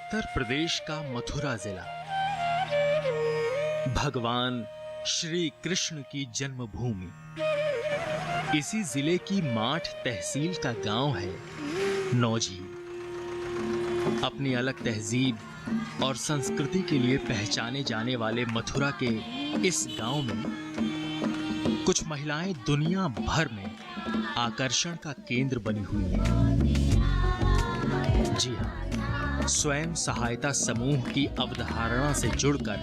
उत्तर प्रदेश का मथुरा जिला भगवान श्री कृष्ण की जन्मभूमि। इसी जिले की माठ तहसील का गांव है नौझील। अपनी अलग तहजीब और संस्कृति के लिए पहचाने जाने वाले मथुरा के इस गांव में कुछ महिलाएं दुनिया भर में आकर्षण का केंद्र बनी हुई हैं। जी हाँ, स्वयं सहायता समूह की अवधारणा से जुड़कर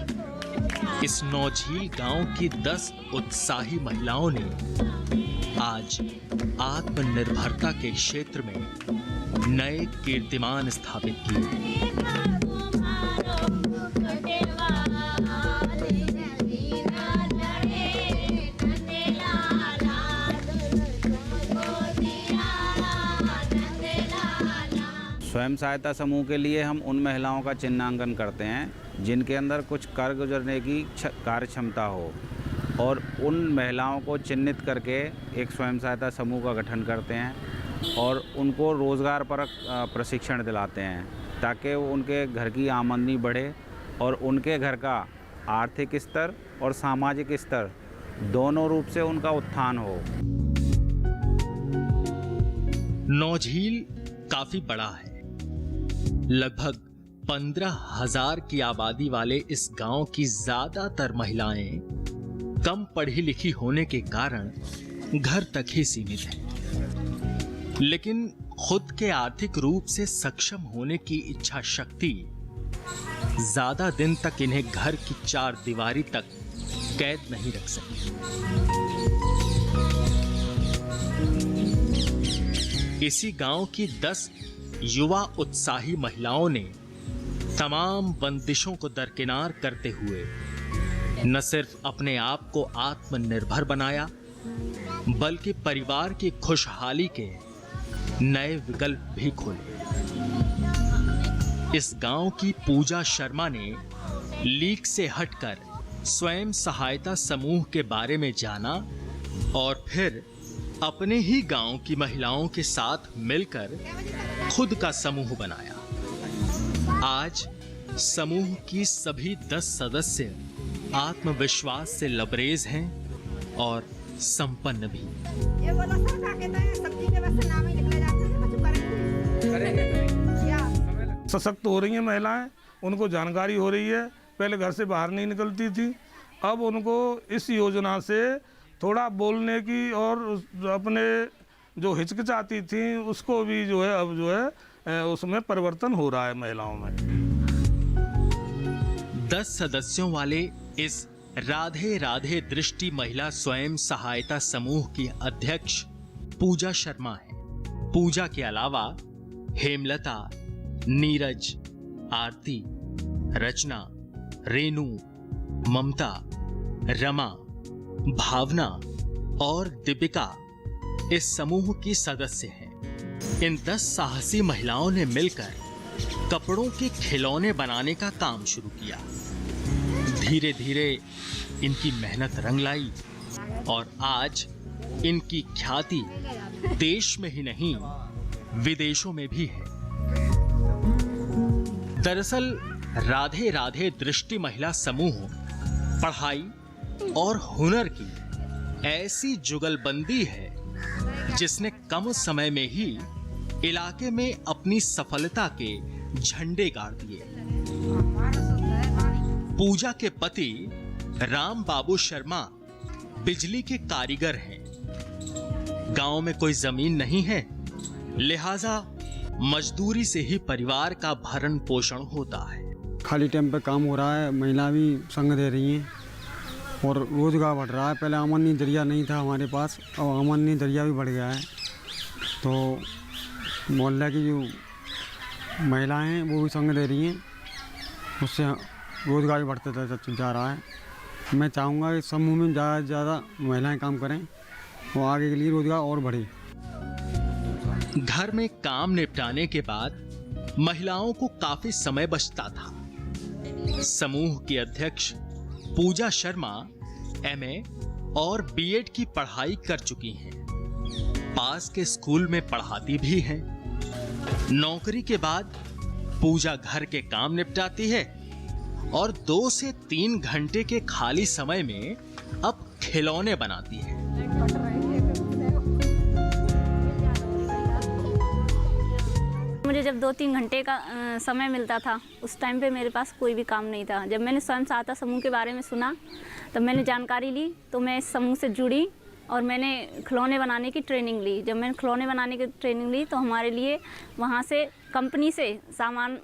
इस नौझील गांव की 10 उत्साही महिलाओं ने आज आत्मनिर्भरता के क्षेत्र में नए कीर्तिमान स्थापित किए। स्वयं सहायता समूह के लिए हम उन महिलाओं का चिन्हांकन करते हैं जिनके अंदर कुछ कर गुजरने की कार्य क्षमता हो, और उन महिलाओं को चिन्हित करके एक स्वयं सहायता समूह का गठन करते हैं और उनको रोज़गार परक प्रशिक्षण दिलाते हैं ताकि उनके घर की आमदनी बढ़े और उनके घर का आर्थिक स्तर और सामाजिक स्तर दोनों रूप से उनका उत्थान हो। नौझील काफी बड़ा है। लगभग 15,000 की आबादी वाले इस गांव की ज्यादातर महिलाएं कम पढ़ी लिखी होने के कारण घर तक ही सीमित हैं, लेकिन खुद के आर्थिक रूप से सक्षम होने की इच्छा शक्ति ज्यादा दिन तक इन्हें घर की 4 दीवारी तक कैद नहीं रख सकी। इसी गांव की 10 युवा उत्साही महिलाओं ने तमाम बंदिशों को दरकिनार करते हुए न सिर्फ अपने आप को आत्मनिर्भर बनाया, बल्कि परिवार की खुशहाली के नए विकल्प भी खोले। इस गांव की पूजा शर्मा ने लीक से हटकर स्वयं सहायता समूह के बारे में जाना और फिर अपने ही गांव की महिलाओं के साथ मिलकर खुद का समूह बनाया। आज समूह की सभी 10 सदस्य आत्मविश्वास से लबरेज हैं और संपन्न भी। ये बोला सर क्या कहते हैं, सब्जी के बस नाम ही निकले जाते हैं। सशक्त हो रही हैं महिलाएं, उनको जानकारी हो रही है। पहले घर से बाहर नहीं निकलती थी, अब उनको इस योजना से थोड़ा बोलने की और अपने जो हिचकिचाती थी उसको भी जो है अब जो है उसमें परिवर्तन हो रहा है महिलाओं में। 10 सदस्यों वाले इस राधे राधे दृष्टि महिला स्वयं सहायता समूह की अध्यक्ष पूजा शर्मा है। पूजा के अलावा हेमलता, नीरज, आरती, रचना, रेनू, ममता, रमा, भावना और दीपिका इस समूह की सदस्य हैं। इन 10 साहसी महिलाओं ने मिलकर कपड़ों के खिलौने बनाने का काम शुरू किया। धीरे धीरे इनकी मेहनत रंग लाई और आज इनकी ख्याति देश में ही नहीं विदेशों में भी है। दरअसल राधे राधे दृष्टि महिला समूह पढ़ाई और हुनर की ऐसी जुगलबंदी है जिसने कम समय में ही इलाके में अपनी सफलता के झंडे गाड़ दिए। पूजा के पति राम बाबू शर्मा बिजली के कारीगर हैं। गांव में कोई जमीन नहीं है, लिहाजा मजदूरी से ही परिवार का भरण पोषण होता है। खाली टाइम पे काम हो रहा है, महिला भी संग दे रही हैं और रोजगार बढ़ रहा है। पहले आमदनी जरिया नहीं था हमारे पास, अब आमदनी जरिया भी बढ़ गया है। तो मोहल्ले की जो महिलाएं हैं वो भी संग दे रही हैं, उससे रोजगार भी बढ़ते जा रहा है। मैं चाहूँगा कि समूह में ज़्यादा से ज़्यादा महिलाएं काम करें और आगे के लिए रोजगार और बढ़े। घर में काम निपटाने के बाद महिलाओं को काफी समय बचता था। समूह की अध्यक्ष पूजा शर्मा MA और BEd की पढ़ाई कर चुकी हैं। पास के स्कूल में पढ़ाती भी हैं। नौकरी के बाद पूजा घर के काम निपटाती है और 2 से 3 घंटे के खाली समय में अब खिलौने बनाती है। मुझे जब 2-3 घंटे का समय मिलता था, उस टाइम पे मेरे पास कोई भी काम नहीं था। जब मैंने स्वयं सहायता समूह के बारे में सुना, तब मैंने जानकारी ली, तो मैं इस समूह से जुड़ी और मैंने खिलौने बनाने की ट्रेनिंग ली। जब मैंने खिलौने बनाने की ट्रेनिंग ली तो हमारे लिए वहाँ से कंपनी से सामान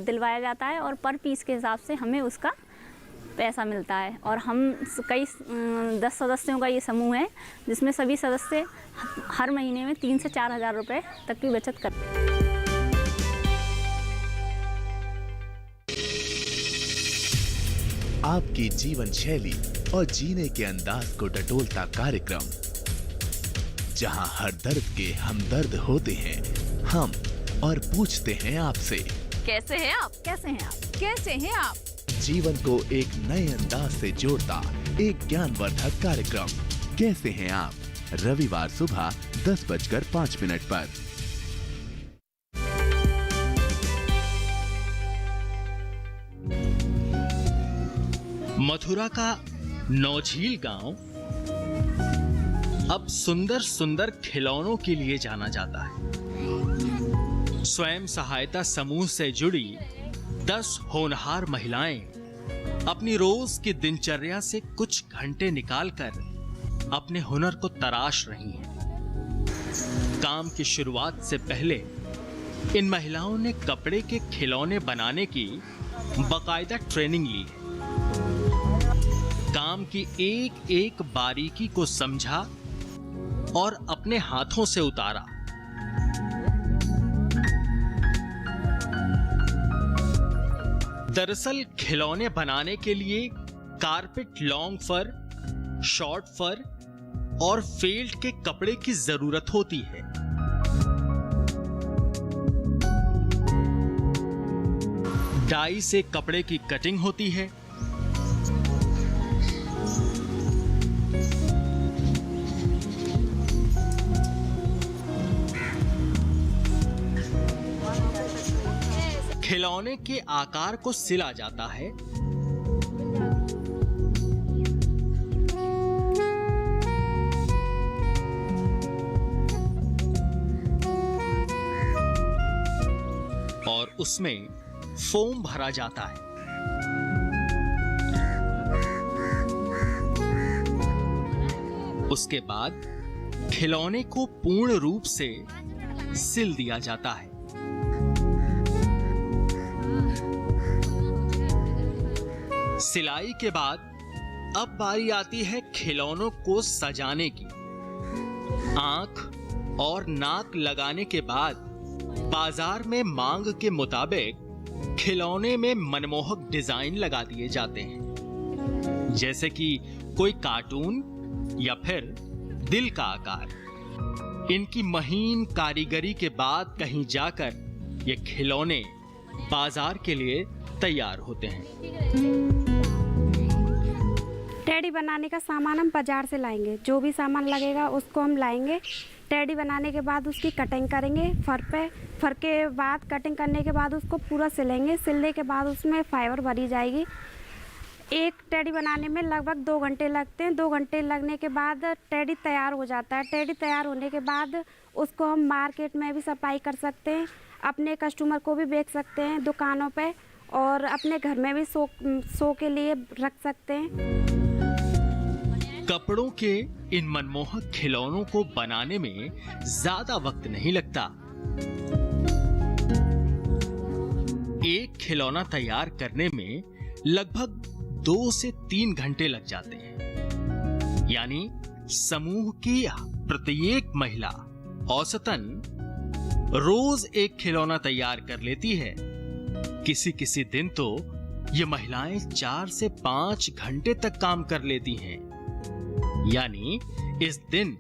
दिलवाया जाता है और पर पीस के हिसाब से हमें उसका पैसा मिलता है। और हम कई 10 सदस्यों का ये समूह है, जिसमें सभी सदस्य हर महीने में 3 से 4 हज़ार रुपये तक की बचत करते हैं। आपकी जीवन शैली और जीने के अंदाज को टटोलता कार्यक्रम, जहां हर दर्द के हमदर्द होते हैं हम और पूछते हैं आपसे, कैसे हैं आप? कैसे हैं आप? कैसे हैं आप? जीवन को एक नए अंदाज से जोड़ता एक ज्ञानवर्धक कार्यक्रम कैसे हैं आप, रविवार सुबह 10:05 पर। मथुरा का नौझील गांव अब सुंदर सुंदर खिलौनों के लिए जाना जाता है। स्वयं सहायता समूह से जुड़ी 10 होनहार महिलाएं अपनी रोज की दिनचर्या से कुछ घंटे निकालकर अपने हुनर को तराश रही हैं। काम की शुरुआत से पहले इन महिलाओं ने कपड़े के खिलौने बनाने की बाकायदा ट्रेनिंग ली है। काम की एक एक बारीकी को समझा और अपने हाथों से उतारा। दरअसल खिलौने बनाने के लिए कारपेट, लॉन्ग फर, शॉर्ट फर और फेल्ट के कपड़े की जरूरत होती है। डाई से कपड़े की कटिंग होती है। खिलौने के आकार को सिला जाता है। और उसमें फोम भरा जाता है। उसके बाद खिलौने को पूर्ण रूप से सिल दिया जाता है। सिलाई के बाद अब बारी आती है खिलौनों को सजाने की। आंख और नाक लगाने के बाद बाजार में मांग के मुताबिक खिलौने में मनमोहक डिजाइन लगा दिए जाते हैं, जैसे कि कोई कार्टून या फिर दिल का आकार। इनकी महीन कारीगरी के बाद कहीं जाकर ये खिलौने बाजार के लिए तैयार होते हैं। टेडी बनाने का सामान हम बाजार से लाएंगे। जो भी सामान लगेगा उसको हम लाएंगे। टेडी बनाने के बाद उसकी कटिंग करेंगे फर के बाद कटिंग करने के बाद उसको पूरा सिलेंगे। सिलने के बाद उसमें फाइबर भरी जाएगी। एक टेडी बनाने में लगभग 2 घंटे लगते हैं। 2 घंटे लगने के बाद टेडी तैयार हो जाता है। टेडी तैयार होने के बाद उसको हम मार्केट में भी सप्लाई कर सकते हैं, अपने कस्टमर को भी बेच सकते हैं दुकानों पे, और अपने घर में भी शो के लिए रख सकते हैं। कपड़ों के इन मनमोहक खिलौनों को बनाने में ज्यादा वक्त नहीं लगता। एक खिलौना तैयार करने में लगभग 2 से 3 घंटे लग जाते हैं। यानी समूह की प्रत्येक महिला औसतन रोज एक खिलौना तैयार कर लेती है। किसी दिन तो ये महिलाएं 4 से 5 घंटे तक काम कर लेती हैं। यानी इस दिन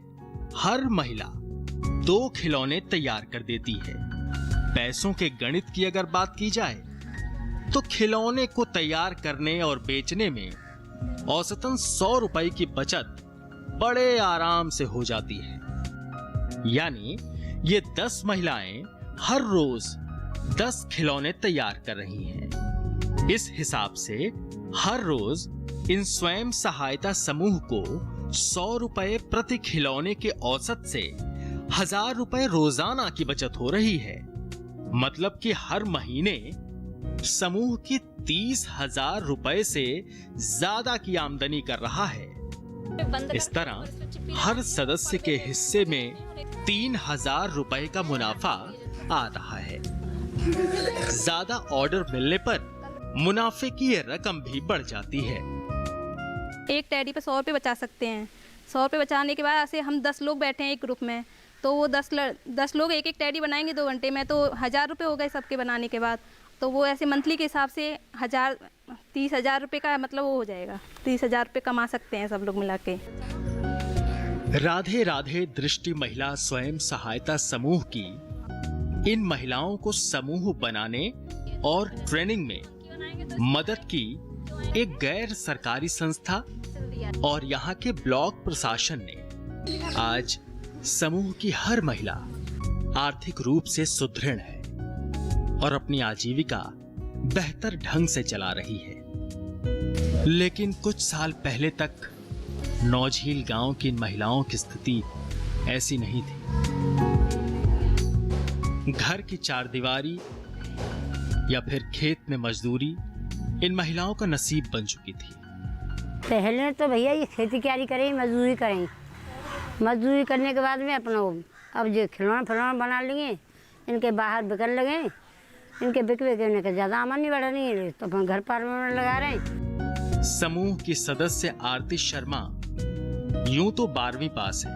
हर महिला 2 खिलौने तैयार कर देती है। पैसों के गणित की अगर बात की जाए तो खिलौने को तैयार करने और बेचने में औसतन 100 रुपए की बचत बड़े आराम से हो जाती है। यानी ये 10 महिलाएं हर रोज 10 खिलौने तैयार कर रही हैं। इस हिसाब से हर रोज इन स्वयं सहायता समूह को 100 रुपए प्रति खिलौने के औसत से 1000 रुपए रोजाना की बचत हो रही है। मतलब कि हर महीने समूह की 30,000 रुपए से ज्यादा की आमदनी कर रहा है। इस तरह हर सदस्य के हिस्से में 3,000 रुपए का मुनाफा आ रहा है। ज्यादा ऑर्डर मिलने पर मुनाफे की ये रकम भी बढ़ जाती है। एक टैडी पे 100 रुपये बचा सकते हैं। 100 रुपये बचाने के बाद ऐसे हम 10 लोग बैठे हैं एक ग्रुप में, तो वो 10 लोग एक टैडी बनाएंगे 2 घंटे में, तो 1,000 रुपये हो गए सबके बनाने के बाद। तो वो ऐसे मंथली के हिसाब से 30,000 रुपये का मतलब वो हो जाएगा। 30,000 रुपये कमा सकते हैं सब लोग मिला के। राधे राधे दृष्टि महिला स्वयं सहायता समूह की इन महिलाओं को समूह बनाने और ट्रेनिंग में मदद की एक गैर सरकारी संस्था और यहाँ के ब्लॉक प्रशासन ने आज समूह की हर महिला आर्थिक रूप से सुदृढ़ है और अपनी आजीविका बेहतर ढंग से चला रही है। लेकिन कुछ साल पहले तक नौझील गांव की इन महिलाओं की स्थिति ऐसी नहीं थी। घर की चारदीवारी या फिर खेत में मजदूरी इन महिलाओं का नसीब बन चुकी थी। पहले तो भैया ये खेती क्यारी करें, मजदूरी करें। मजदूरी करने के बाद में अपना अब जो खिलौना बना लेंगे, इनके बाहर बिकने लगे, इनके बिक के ज़्यादा आमदनी बढ़ रही है, तो अपन घर पर लगा रहे हैं। समूह की सदस्य आरती शर्मा यूं तो 12वीं पास है,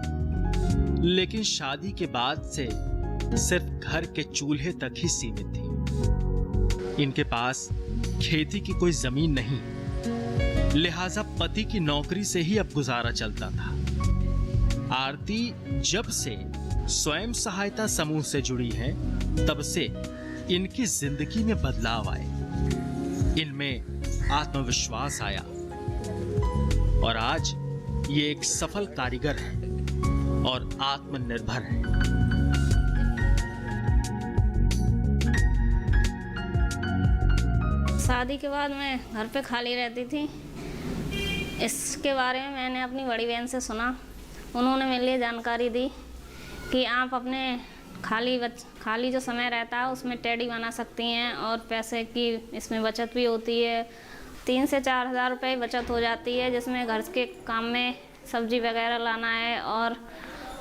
लेकिन शादी के बाद से सिर्फ घर के चूल्हे तक ही सीमित थी। इनके पास खेती की कोई जमीन नहीं, लिहाजा पति की नौकरी से ही अब गुजारा चलता था। आरती जब से स्वयं सहायता समूह से जुड़ी है, तब से इनकी जिंदगी में बदलाव आए, इनमें आत्मविश्वास आया और आज ये एक सफल कारीगर है और आत्मनिर्भर है। शादी के बाद मैं घर पे खाली रहती थी। इसके बारे में मैंने अपनी बड़ी बहन से सुना। उन्होंने मेरे लिए जानकारी दी कि आप अपने खाली जो समय रहता है उसमें टैडी बना सकती हैं और पैसे की इसमें बचत भी होती है। 3 से 4 हज़ार रुपये बचत हो जाती है, जिसमें घर के काम में सब्जी वगैरह लाना है और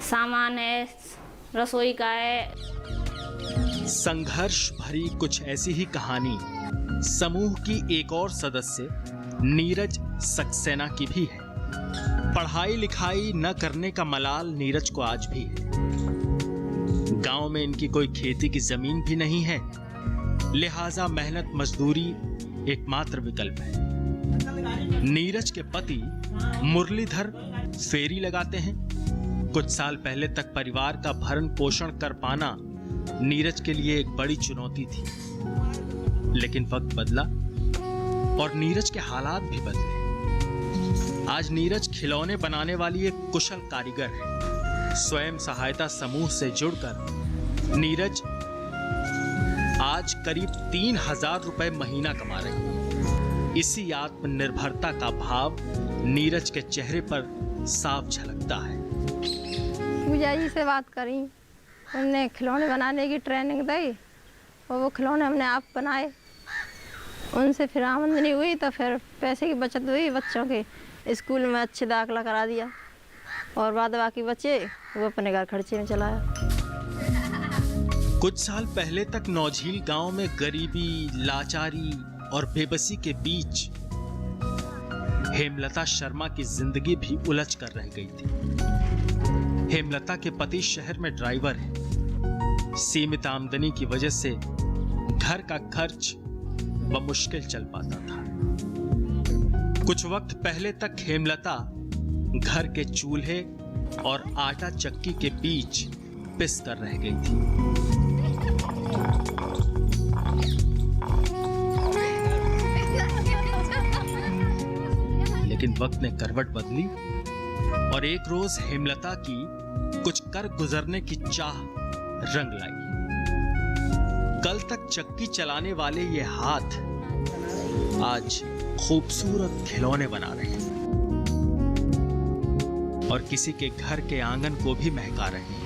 सामान है, रसोई का है। संघर्ष भरी कुछ ऐसी ही कहानी समूह की एक और सदस्य नीरज सक्सेना की भी है। पढ़ाई लिखाई न करने का मलाल नीरज को आज भी है। गांव में इनकी कोई खेती की जमीन भी नहीं है, लिहाजा मेहनत मजदूरी एकमात्र विकल्प है। नीरज के पति मुरलीधर फेरी लगाते हैं। कुछ साल पहले तक परिवार का भरण पोषण कर पाना नीरज के लिए एक बड़ी चुनौती थी, लेकिन वक्त बदला और नीरज के हालात भी बदले। आज नीरज खिलौने बनाने वाली एक कुशल कारीगर है। स्वयं सहायता समूह से जुड़कर नीरज आज करीब 3,000 रुपए महीना कमा रही है। इसी आत्मनिर्भरता का भाव नीरज के चेहरे पर साफ झलकता है। पूजा जी से बात करी, उनने खिलौने बनाने की ट्रेनिंग दी और वो खिलौने हमने आप बनाए। उनसे फिर आमदनी हुई तो फिर पैसे की बचत हुई, बच्चों के स्कूल में अच्छे दाखिला करा दिया और बाद बाकी बच्चे वो अपने घर खर्चे में चलाया। कुछ साल पहले तक नौझील गांव में गरीबी, लाचारी और बेबसी के बीच हेमलता शर्मा की जिंदगी भी उलझ कर रह गई थी। हेमलता के पति शहर में ड्राइवर हैं। सीमित आमदनी की वजह से घर का खर्च बमुश्किल चल पाता था। कुछ वक्त पहले तक हेमलता घर के चूल्हे और आटा चक्की के बीच पिस कर रह गई थी। लेकिन वक्त ने करवट बदली और एक रोज हेमलता की कुछ कर गुजरने की चाह रंग लाई। कल तक चक्की चलाने वाले ये हाथ आज खूबसूरत खिलौने बना रहे हैं और किसी के घर के आंगन को भी महका रहे हैं।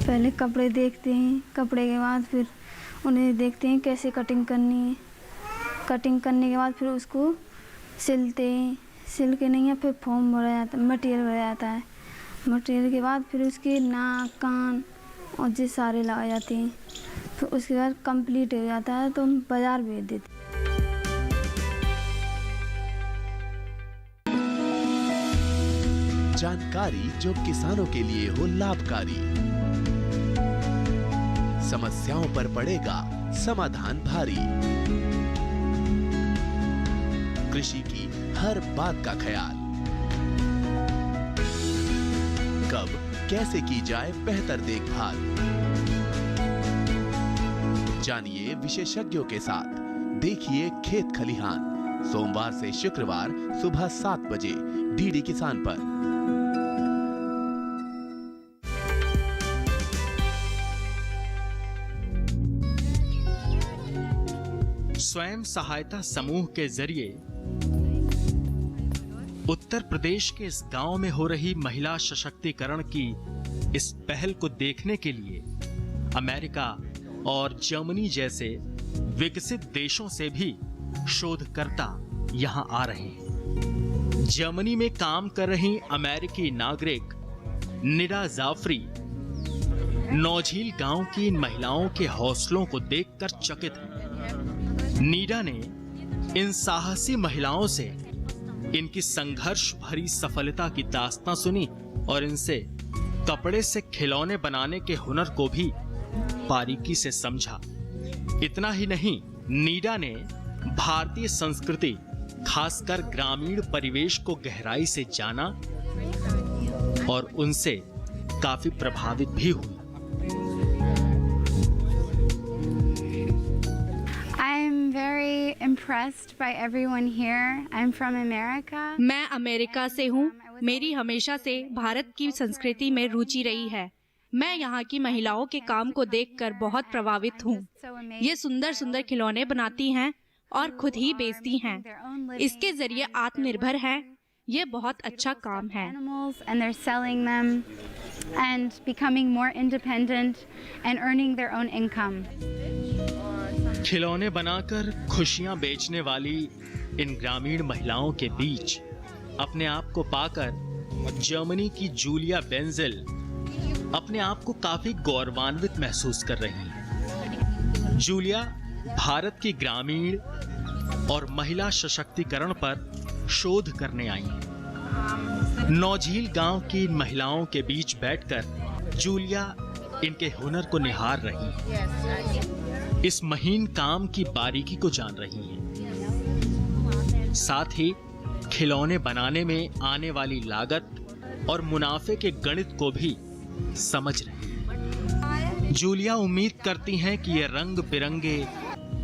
पहले कपड़े देखते हैं, कपड़े के बाद फिर उन्हें देखते हैं कैसे कटिंग करनी है। कटिंग करने के बाद फिर उसको सिलते हैं, सिल के नहीं है फिर फॉर्म भरा जाता है, मटेरियल भरा जाता है। मटेरियल के बाद फिर उसके नाक, कान और ये सारे लगाए जाते हैं। फिर उसके बाद कंप्लीट हो जाता है तो हम बाज़ार भेज देते हैं। जानकारी जो किसानों के लिए हो लाभकारी, समस्याओं पर पड़ेगा समाधान भारी, कृषि की हर बात का ख्याल, कब कैसे की जाए बेहतर देखभाल, जानिए विशेषज्ञों के साथ, देखिए खेत खलिहान, सोमवार से शुक्रवार सुबह 7 बजे डीडी किसान पर। स्वयं सहायता समूह के जरिए उत्तर प्रदेश के इस गांव में हो रही महिला सशक्तिकरण की इस पहल को देखने के लिए अमेरिका और जर्मनी जैसे विकसित देशों से भी शोधकर्ता यहां आ रहे हैं। जर्मनी में काम कर रही अमेरिकी नागरिक निडा जाफरी नौझील गांव की इन महिलाओं के हौसलों को देखकर चकित हैं। नीडा ने इन साहसी महिलाओं से इनकी संघर्ष भरी सफलता की दास्तां सुनी और इनसे कपड़े से खिलौने बनाने के हुनर को भी बारीकी से समझा। इतना ही नहीं, नीडा ने भारतीय संस्कृति, खासकर ग्रामीण परिवेश को गहराई से जाना और उनसे काफी प्रभावित भी हुई। Impressed by everyone here. I'm from America. मैं अमेरिका से हूँ। मेरी हमेशा से भारत की संस्कृति में रुचि रही है। मैं यहाँ की महिलाओं के काम को देखकर बहुत प्रभावित हूँ। ये सुंदर सुंदर खिलौने बनाती हैं और खुद ही बेचती हैं। इसके जरिए आत्मनिर्भर हैं। ये बहुत अच्छा काम है। And they're selling them and becoming more independent and earning their own income. खिलौने बनाकर खुशियां बेचने वाली इन ग्रामीण महिलाओं के बीच अपने आप को पाकर जर्मनी की जूलिया बेंजेल अपने आप को काफी गौरवान्वित महसूस कर रही हैं। जूलिया भारत की ग्रामीण और महिला सशक्तिकरण पर शोध करने आई हैं। नौझील गांव की इन महिलाओं के बीच बैठकर जूलिया इनके हुनर को निहार रही हैं। इस महीन काम की बारीकी को जान रही हैं। साथ ही खिलौने बनाने में आने वाली लागत और मुनाफे के गणित को भी समझ रही हैं। जूलिया उम्मीद करती हैं कि ये रंग बिरंगे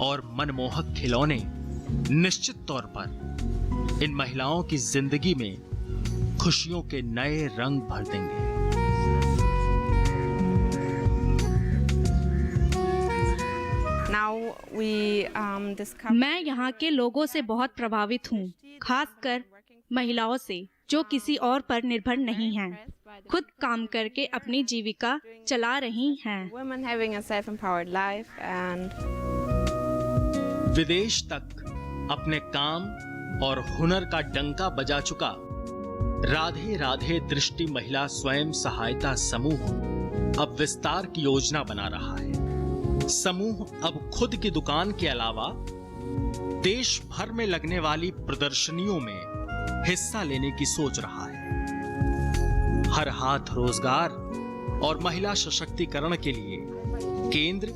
और मनमोहक खिलौने निश्चित तौर पर इन महिलाओं की जिंदगी में खुशियों के नए रंग भर देंगे। मैं यहाँ के लोगों से बहुत प्रभावित हूँ, खासकर महिलाओं से जो किसी और पर निर्भर नहीं हैं, खुद काम करके अपनी जीविका चला रही हैं। विदेश तक अपने काम और हुनर का डंका बजा चुका राधे राधे दृष्टि महिला स्वयं सहायता समूह अब विस्तार की योजना बना रहा है। समूह अब खुद की दुकान के अलावा देश भर में लगने वाली प्रदर्शनियों में हिस्सा लेने की सोच रहा है। हर हाथ रोजगार और महिला सशक्तिकरण के लिए केंद्र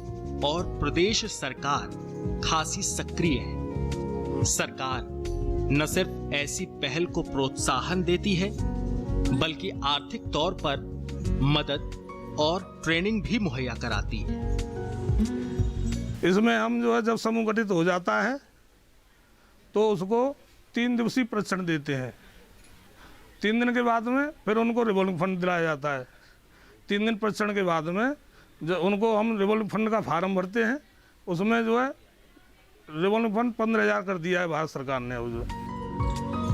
और प्रदेश सरकार खासी सक्रिय है। सरकार न सिर्फ ऐसी पहल को प्रोत्साहन देती है, बल्कि आर्थिक तौर पर मदद और ट्रेनिंग भी मुहैया कराती है। इसमें हम जो है जब समूह गठित हो जाता है तो उसको 3 दिवसीय प्रशिक्षण देते हैं। 3 दिन के बाद में फिर उनको रिवॉल्विंग फंड दिलाया जाता है। 3 दिन प्रशिक्षण के बाद में जो उनको हम रिवॉल्विंग फंड का फार्म भरते हैं, उसमें जो है रिवॉल्विंग फंड 15,000 कर दिया है भारत सरकार ने।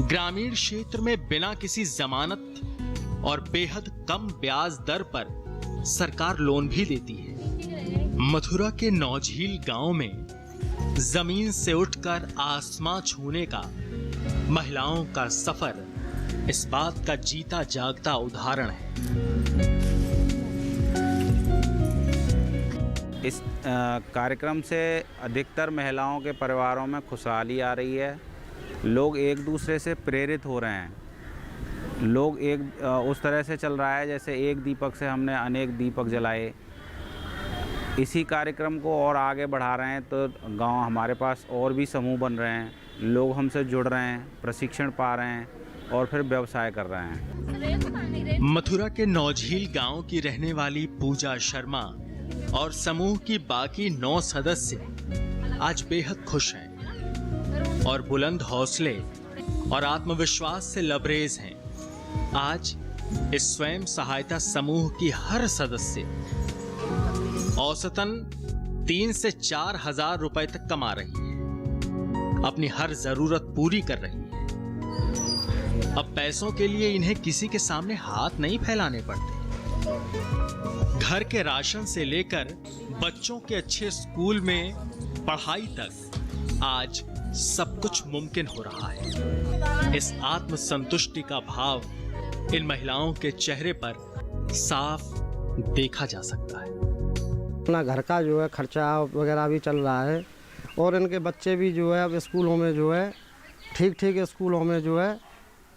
ग्रामीण क्षेत्र में बिना किसी जमानत और बेहद कम ब्याज दर पर सरकार लोन भी देती है। मथुरा के नौझील गांव में जमीन से उठकर आसमां छूने का महिलाओं का सफर इस बात का जीता जागता उदाहरण है। इस कार्यक्रम से अधिकतर महिलाओं के परिवारों में खुशहाली आ रही है। लोग एक दूसरे से प्रेरित हो रहे हैं। लोग उस तरह से चल रहा है जैसे एक दीपक से हमने अनेक दीपक जलाए। इसी कार्यक्रम को और आगे बढ़ा रहे हैं तो गांव हमारे पास और भी समूह बन रहे हैं, लोग हमसे जुड़ रहे हैं, प्रशिक्षण पा रहे हैं और फिर व्यवसाय कर रहे हैं। मथुरा के नौझील गांव की रहने वाली पूजा शर्मा और समूह की बाकी 9 सदस्य आज बेहद खुश हैं और बुलंद हौसले और आत्मविश्वास से लबरेज हैं। आज इस स्वयं सहायता समूह की हर सदस्य औसतन 3 से 4 हजार रुपए तक कमा रही है, अपनी हर जरूरत पूरी कर रही है। अब पैसों के लिए इन्हें किसी के सामने हाथ नहीं फैलाने पड़ते। घर के राशन से लेकर बच्चों के अच्छे स्कूल में पढ़ाई तक आज सब कुछ मुमकिन हो रहा है। इस आत्मसंतुष्टि का भाव इन महिलाओं के चेहरे पर साफ देखा जा सकता है। अपना घर का जो है खर्चा वगैरह भी चल रहा है और इनके बच्चे भी जो है अब स्कूलों में जो है ठीक स्कूलों में जो है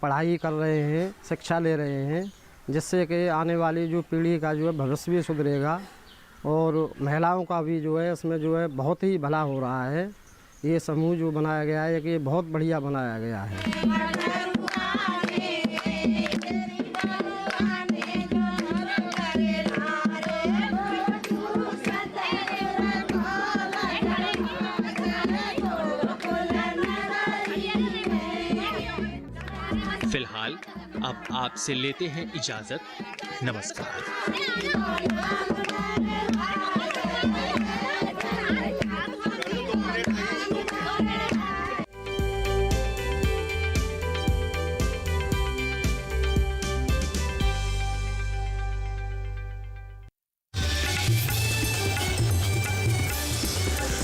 पढ़ाई कर रहे हैं, शिक्षा ले रहे हैं, जिससे कि आने वाली जो पीढ़ी का जो है भविष्य भी सुधरेगा और महिलाओं का भी जो है इसमें जो है बहुत ही भला हो रहा है। ये समूह जो बनाया गया है कि ये बहुत बढ़िया बनाया गया है। फिलहाल अब आपसे लेते हैं इजाजत। नमस्कार।